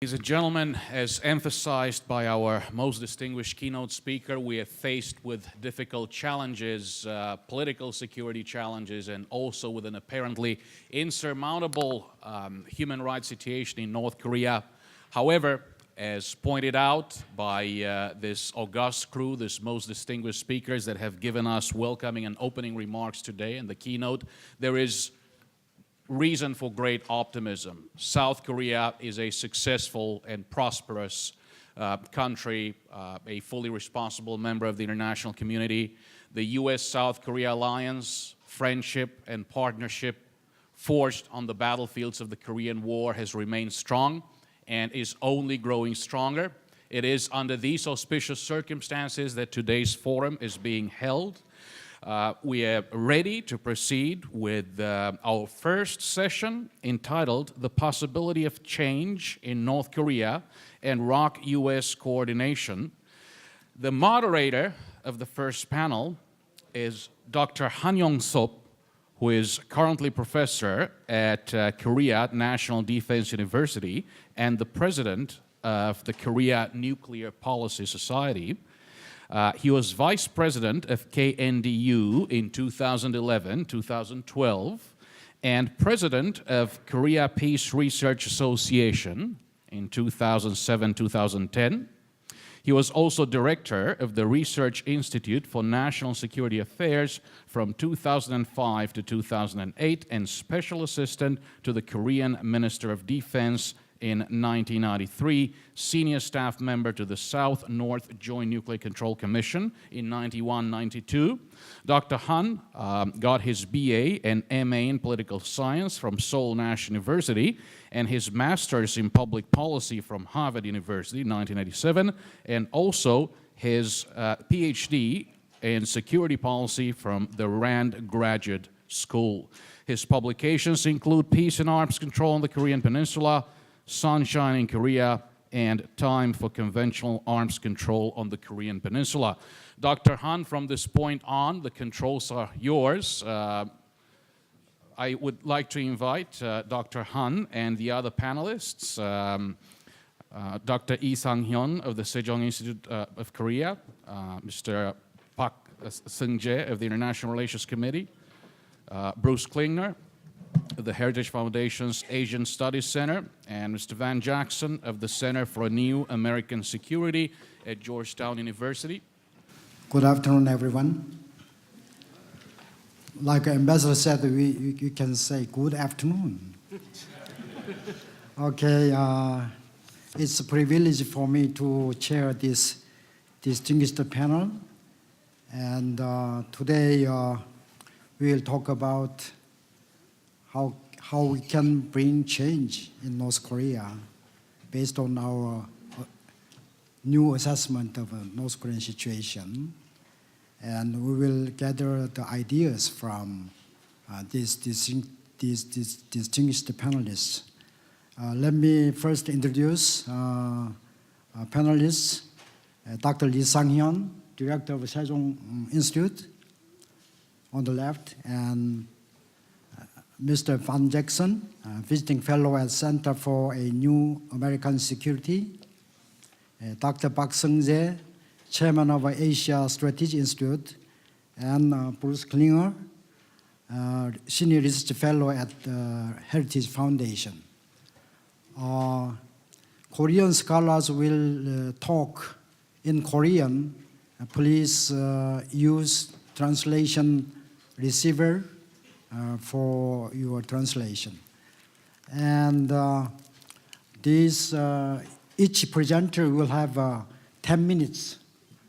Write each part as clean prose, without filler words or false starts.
Ladies and gentlemen, as emphasized by our most distinguished keynote speaker, we are faced with difficult challenges, political security challenges, and also with an apparently insurmountable human rights situation in North Korea. However, as pointed out by this august crew, this most distinguished speakers that have given us welcoming and opening remarks today in the keynote, there is reason for great optimism. South Korea is a successful and prosperous country, a fully responsible member of the international community. The U.S.-South Korea alliance, friendship and partnership forged on the battlefields of the Korean War has remained strong and is only growing stronger. It is under these auspicious circumstances that today's forum is being held. We are ready to proceed with our first session entitled The Possibility of Change in North Korea and ROK-US Coordination. The moderator of the first panel is Dr. Han Yong-Sup, who is currently professor at Korea National Defense University and the president of the Korea Nuclear Policy Society. He was vice president of KNDU in 2011-2012 and president of Korea Peace Research Association in 2007-2010. He was also director of the Research Institute for National Security Affairs from 2005 to 2008 and special assistant to the Korean Minister of Defense in 1993, senior staff member to the South-North Joint Nuclear Control Commission in 91-92. Dr. Han got his BA and MA in political science from Seoul National University and his master's in public policy from Harvard University in 1987, and also his PhD in security policy from the Rand Graduate School. His publications include Peace and Arms Control on the Korean Peninsula, Sunshine in Korea, and Time for Conventional Arms Control on the Korean Peninsula. Dr. Han, from this point on, the controls are yours. I would like to invite Dr. Han and the other panelists, Dr. Lee Sang-hyun of the Sejong Institute of Korea, Mr. Park Seung-jae of the International Relations Committee, Bruce Klingner of the Heritage Foundation's Asian Studies Center, and Mr. Van Jackson of the Center for New American Security at Georgetown University. Good afternoon, everyone. Like Ambassador said, you can say good afternoon. Okay, it's a privilege for me to chair this distinguished panel. And today we will talk about how we can bring change in North Korea based on our new assessment of the North Korean situation. And we will gather the ideas from these distinguished panelists. Let me first introduce panelists, Dr. Lee Sang-hyun, director of Sejong Institute on the left, and Mr. Van Jackson, visiting fellow at Center for a New American Security, Dr. Park Seung-jae, chairman of Asia Strategy Institute, and Bruce Klingner, senior research fellow at the Heritage Foundation. Korean scholars will talk in Korean. Please use translation receiver for your translation. And each presenter will have 10 minutes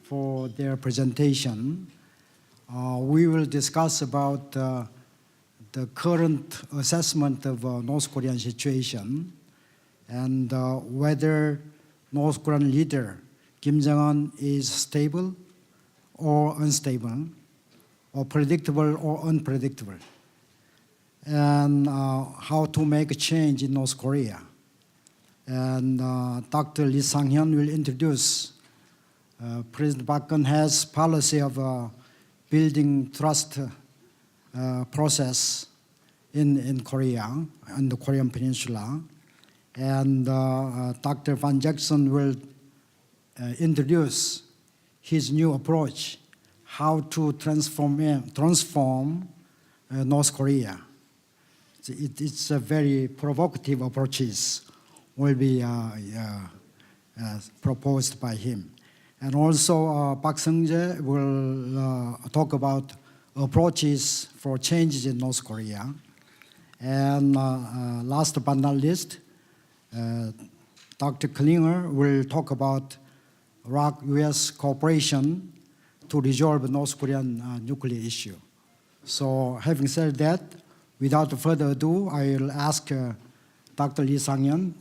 for their presentation. We will discuss about the current assessment of North Korean situation and whether North Korean leader Kim Jong-un is stable or unstable, or predictable or unpredictable, and how to make a change in North Korea. And Dr. Lee Sang-hyun will introduce President Park Geun-hye's policy of building trust process in Korea, on the Korean Peninsula, And Dr. Van Jackson will introduce his new approach, how to transform North Korea. It's a very provocative approaches will be proposed by him. And also Park Seung-jae will talk about approaches for changes in North Korea. And last but not least, Dr. Klinger will talk about ROK-US cooperation to resolve North Korean nuclear issue. So having said that, without further ado, I will ask Dr. Lee Sang-yeon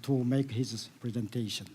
to make his presentation.